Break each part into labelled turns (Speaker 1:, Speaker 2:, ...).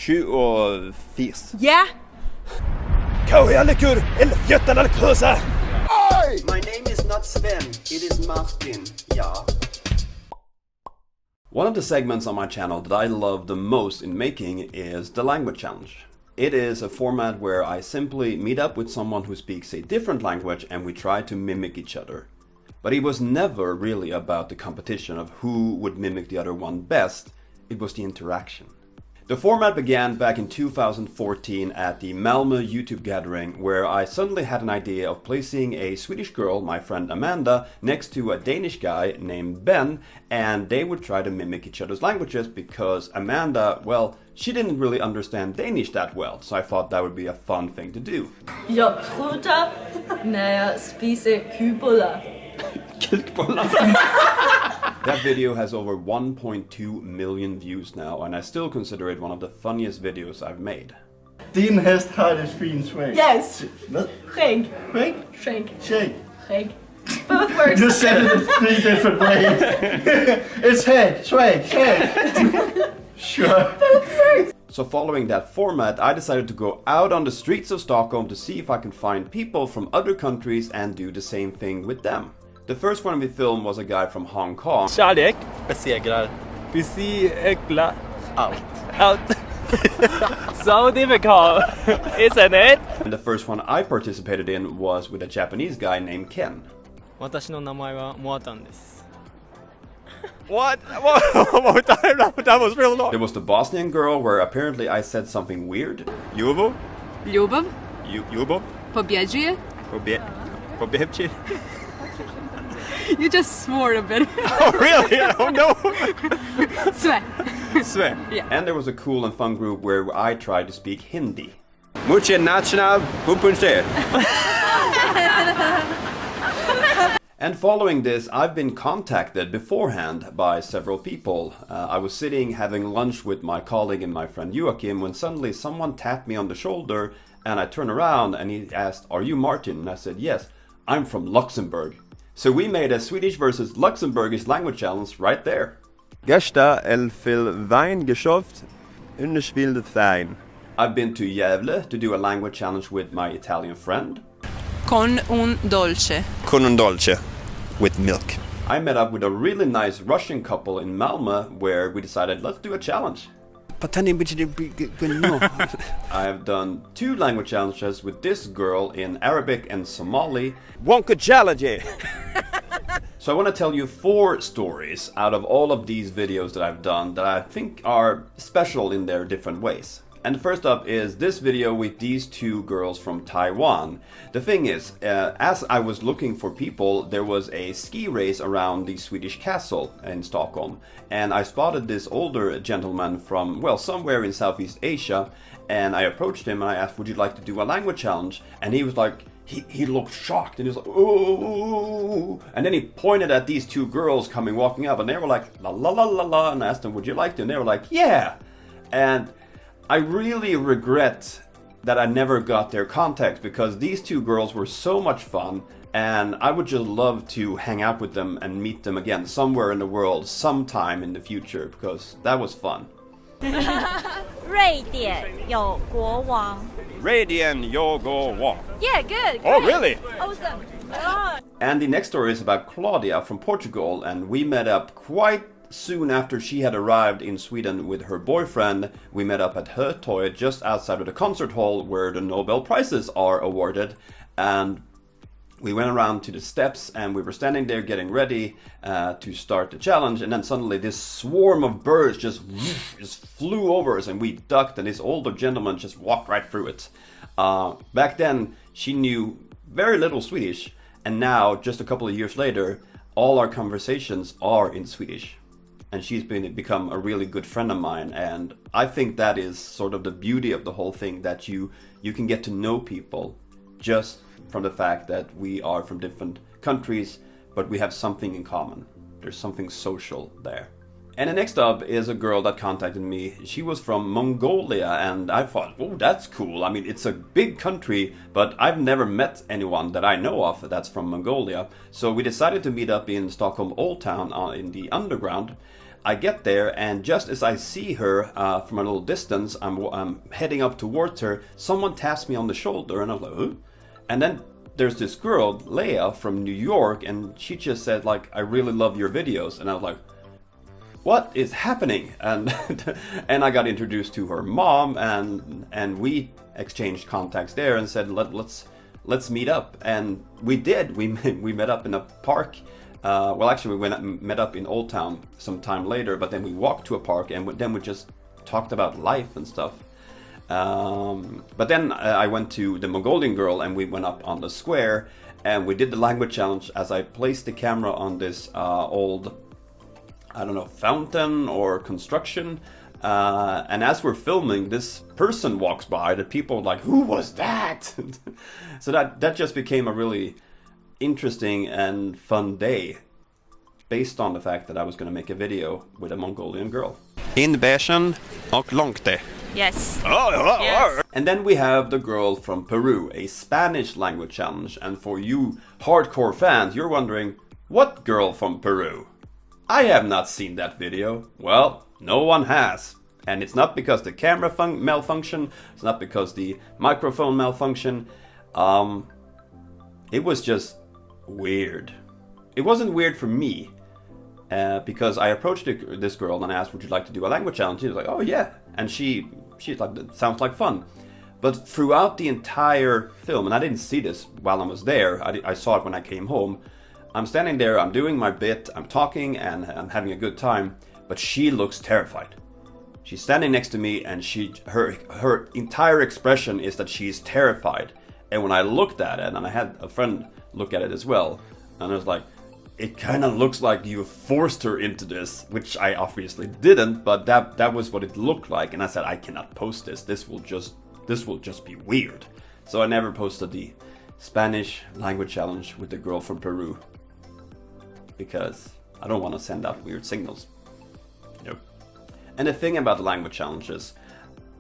Speaker 1: 27.
Speaker 2: Ja!
Speaker 3: My name is not Sven, it is Martin, yeah.
Speaker 4: One of the segments on my channel that I love the most in making is the language challenge. It is a format where I simply meet up with someone who speaks a different language and we try to mimic each other. But it was never really about the competition of who would mimic the other one best, it was the interaction. The format began back in 2014 at the Malmö YouTube gathering, where I suddenly had an idea of placing a Swedish girl, my friend Amanda, next to a Danish guy named Ben, and they would try to mimic each other's languages because Amanda, well, she didn't really understand Danish that well, so I thought that would be a fun thing to do.
Speaker 5: Jeg prutter, når jeg spiser kybullar.
Speaker 4: That video has over 1.2 million views now, and I still consider it one of the funniest videos I've made.
Speaker 6: Din häst har ett fint skägg.
Speaker 5: Yes!
Speaker 6: Vad?
Speaker 5: Skägg.
Speaker 6: Skägg?
Speaker 5: Skägg.
Speaker 6: Skägg.
Speaker 5: Skägg. Both works.
Speaker 6: You said it in 3 different ways. It's head, skägg, skägg. Sure.
Speaker 5: Both works.
Speaker 4: So following that format, I decided to go out on the streets of Stockholm to see if I can find people from other countries and do the same thing with them. The first one we filmed was a guy from Hong Kong.
Speaker 1: Kärlek besegrar. Besegla allt. Allt. So difficult, isn't it?
Speaker 4: And the first one I participated in was with a Japanese guy named Ken.
Speaker 1: 私の名前はモアタンです。What? One more time, that was real long.
Speaker 4: There was the Bosnian girl where apparently I said something weird.
Speaker 1: Ljubav?
Speaker 2: Ljubav.
Speaker 1: Ljubav?
Speaker 2: Pobjeđuje.
Speaker 1: Pobjevči?
Speaker 2: You just swore a bit.
Speaker 1: Oh really? I don't know.
Speaker 2: Sve.
Speaker 1: Sve.
Speaker 2: Yeah.
Speaker 4: And there was a cool and fun group where I tried to speak Hindi.
Speaker 1: Muche national pupunche.
Speaker 4: And following this, I've been contacted beforehand by several people. I was sitting having lunch with my colleague and my friend Joachim when suddenly someone tapped me on the shoulder and I turned around and he asked, "Are you Martin?" And I said, "Yes, I'm from Luxembourg." So we made a Swedish versus Luxembourgish language challenge right there.
Speaker 1: Gesta el fil Wein geschafft, ungeschwildet Wein.
Speaker 4: I've been to Gävle to do a language challenge with my Italian friend.
Speaker 2: Con un dolce.
Speaker 1: Con un dolce. With milk.
Speaker 4: I met up with a really nice Russian couple in Malmö where we decided let's do a challenge. I have done 2 language challenges with this girl in Arabic and Somali.
Speaker 1: Wonka challenge.
Speaker 4: So I want to tell you 4 stories out of all of these videos that I've done that I think are special in their different ways. And first up is this video with these 2 girls from Taiwan. The thing is, as I was looking for people, there was a ski race around the Swedish castle in Stockholm. And I spotted this older gentleman from, well, somewhere in Southeast Asia. And I approached him and I asked, would you like to do a language challenge? And he was like, he looked shocked and he was like, ooh. And then he pointed at these 2 girls walking up and they were like, la la la la la. And I asked them, would you like to? And they were like, yeah. And I really regret that I never got their contact because these 2 girls were so much fun and I would just love to hang out with them and meet them again somewhere in the world sometime in the future because that was fun.
Speaker 7: 瑞典有国王。
Speaker 1: Radian yogo wong.
Speaker 7: Yeah, good.
Speaker 1: Oh,
Speaker 7: great.
Speaker 1: really?
Speaker 7: Awesome. Oh.
Speaker 4: And the next story is about Claudia from Portugal and we met up quite soon after she had arrived in Sweden with her boyfriend. We met up at Hötorget just outside of the concert hall where the Nobel Prizes are awarded, and we went around to the steps and we were standing there getting ready to start the challenge, and then suddenly this swarm of birds just flew over us and we ducked and this older gentleman just walked right through it. Back then she knew very little Swedish, and now just a couple of years later all our conversations are in Swedish. And she's become a really good friend of mine, and I think that is sort of the beauty of the whole thing, that you can get to know people just from the fact that we are from different countries, but we have something in common. There's something social there. And the next up is a girl that contacted me. She was from Mongolia, and I thought, oh, that's cool. I mean, it's a big country, but I've never met anyone that I know of that's from Mongolia. So we decided to meet up in Stockholm Old Town in the underground. I get there, and just as I see her from a little distance, I'm heading up towards her. Someone taps me on the shoulder, and I'm like, huh? And then there's this girl, Leah, from New York, and she just said, like, I really love your videos. And I was like, what is happening? And and I got introduced to her mom, and we exchanged contacts there and said, let's meet up. And we did. We met up in a park. Well, actually, we met up in Old Town some time later, but then we walked to a park, and then we just talked about life and stuff. But then I went to the Mongolian girl, and we went up on the square, and we did the language challenge as I placed the camera on this old, I don't know, fountain or construction. And as we're filming, this person walks by. The people are like, who was that? So that just became a really interesting and fun day, based on the fact that I was going to make a video with a Mongolian girl. In bächen och långt det.
Speaker 7: Yes.
Speaker 4: Yes. And then we have the girl from Peru, a Spanish language challenge. And for you hardcore fans, you're wondering, what girl from Peru? I have not seen that video. Well, no one has. And it's not because the camera malfunction, it's not because the microphone malfunction. It was just weird. It wasn't weird for me, because I approached this girl and asked, would you like to do a language challenge? She was like, oh yeah. And she's like, that sounds like fun. But throughout the entire film, and I didn't see this while I was there, I saw it when I came home. I'm standing there, I'm doing my bit, I'm talking, and I'm having a good time, but she looks terrified. She's standing next to me, and her entire expression is that she's terrified. And when I looked at it, and I had a friend look at it as well, and I was like, it kind of looks like you forced her into this, which I obviously didn't, but that was what it looked like. And I said, I cannot post this. This will just be weird. So I never posted the Spanish language challenge with the girl from Peru, because I don't want to send out weird signals. Nope. And the thing about the language challenges,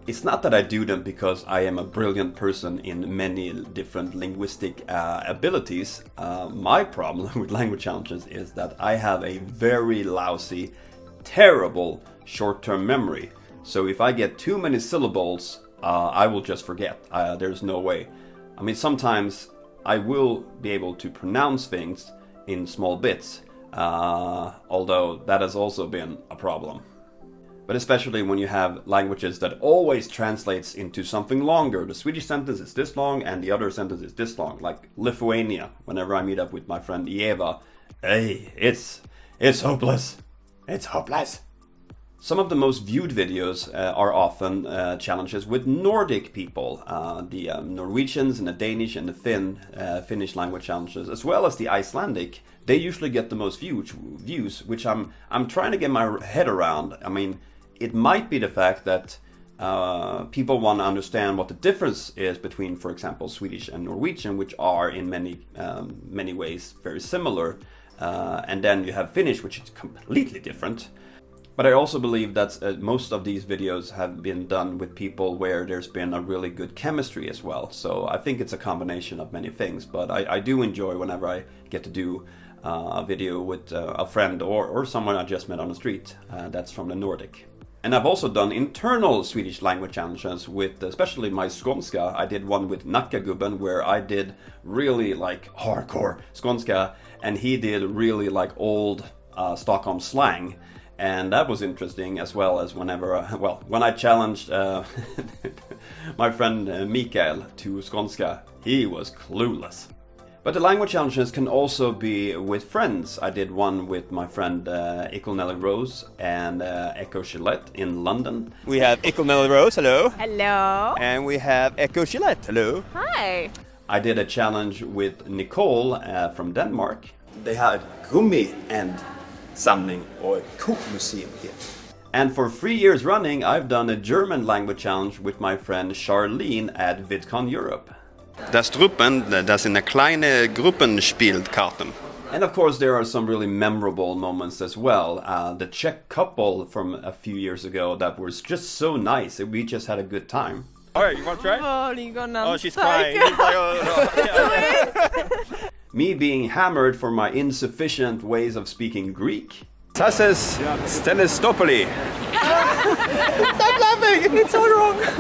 Speaker 4: it's not that I do them because I am a brilliant person in many different linguistic abilities. My problem with language challenges is that I have a very lousy, terrible short-term memory. So if I get too many syllables, I will just forget. There's no way. I mean, sometimes I will be able to pronounce things in small bits, although that has also been a problem. But especially when you have languages that always translates into something longer. The Swedish sentence is this long and the other sentence is this long. Like Lithuania, whenever I meet up with my friend Eva. Hey, it's hopeless. It's hopeless. Some of the most viewed videos are often challenges with Nordic people. The Norwegians and the Danish and the Finnish language challenges, as well as the Icelandic. They usually get the most views, which I'm trying to get my head around. I mean, it might be the fact that people want to understand what the difference is between, for example, Swedish and Norwegian, which are in many ways very similar. And then you have Finnish, which is completely different. But I also believe that most of these videos have been done with people where there's been a really good chemistry as well. So I think it's a combination of many things. But I do enjoy whenever I get to do a video with a friend or someone I just met on the street that's from the Nordic. And I've also done internal Swedish language challenges with, especially my Skånska. I did one with Nackagubben where I did really like hardcore Skånska, and he did really like old Stockholm slang. And that was interesting, as well as when I challenged my friend Mikael to Skånska, he was clueless. But the language challenges can also be with friends. I did one with my friend Nelly Rose and Echo Gillette in London. We have Nelly Rose, hello.
Speaker 7: Hello.
Speaker 4: And we have Echo Gillette, hello.
Speaker 7: Hi.
Speaker 4: I did a challenge with Nicole from Denmark. They had gummi and samling och kokmuseum here. And for 3 years running, I've done a German language challenge with my friend Charlene at VidCon Europe. Das Truppen, das in a kleine Gruppen spielt Karten. And of course there are some really memorable moments as well. The Czech couple from a few years ago that was just so nice. We just had a good time. Alright, you want to try? Oh, she's crying. Me being hammered for my insufficient ways of speaking Greek.
Speaker 8: Tasses Stenistopoli.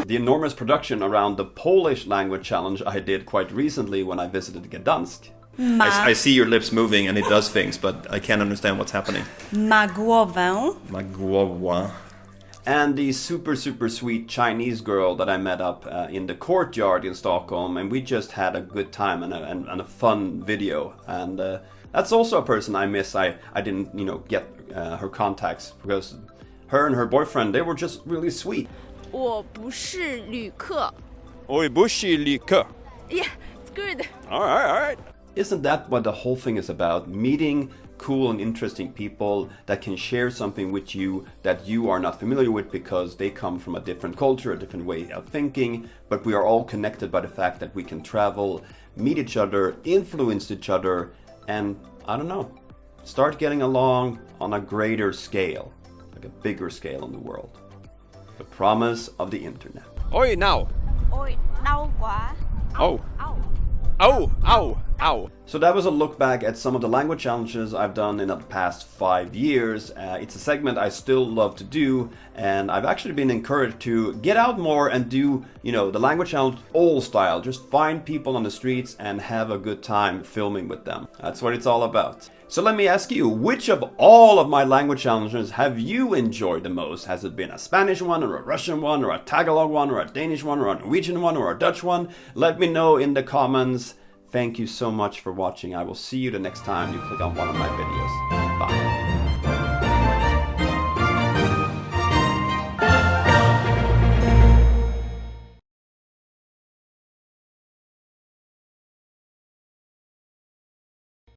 Speaker 4: The enormous production around the Polish language challenge I did quite recently when I visited Gdansk.
Speaker 8: I see your lips moving and it does things, but I can't understand what's happening.
Speaker 9: Ma głowę.
Speaker 8: Magwowa.
Speaker 4: And the super sweet Chinese girl that I met up in the courtyard in Stockholm, and we just had a good time and a fun video. And that's also a person I miss. I didn't get her contacts because her and her boyfriend, they were just really sweet.
Speaker 7: 我不是旅客.
Speaker 8: Oibushi Lika.
Speaker 7: Yeah, it's good.
Speaker 8: Alright.
Speaker 4: Isn't that what the whole thing is about? Meeting cool and interesting people that can share something with you that you are not familiar with because they come from a different culture, a different way of thinking, but we are all connected by the fact that we can travel, meet each other, influence each other, and, I don't know, start getting along on a greater scale, like a bigger scale in the world. The promise of the internet.
Speaker 8: Oi, now.
Speaker 7: Oj, đau quá.
Speaker 8: Oh.
Speaker 7: Ow.
Speaker 8: Ow.
Speaker 4: So that was a look back at some of the language challenges I've done in the past 5 years. It's a segment I still love to do, and I've actually been encouraged to get out more and do, the language challenge old style. Just find people on the streets and have a good time filming with them. That's what it's all about. So let me ask you, which of all of my language challenges have you enjoyed the most? Has it been a Spanish one, or a Russian one, or a Tagalog one, or a Danish one, or a Norwegian one, or a Dutch one? Let me know in the comments. Thank you so much for watching. I will see you the next time you click on one of my videos.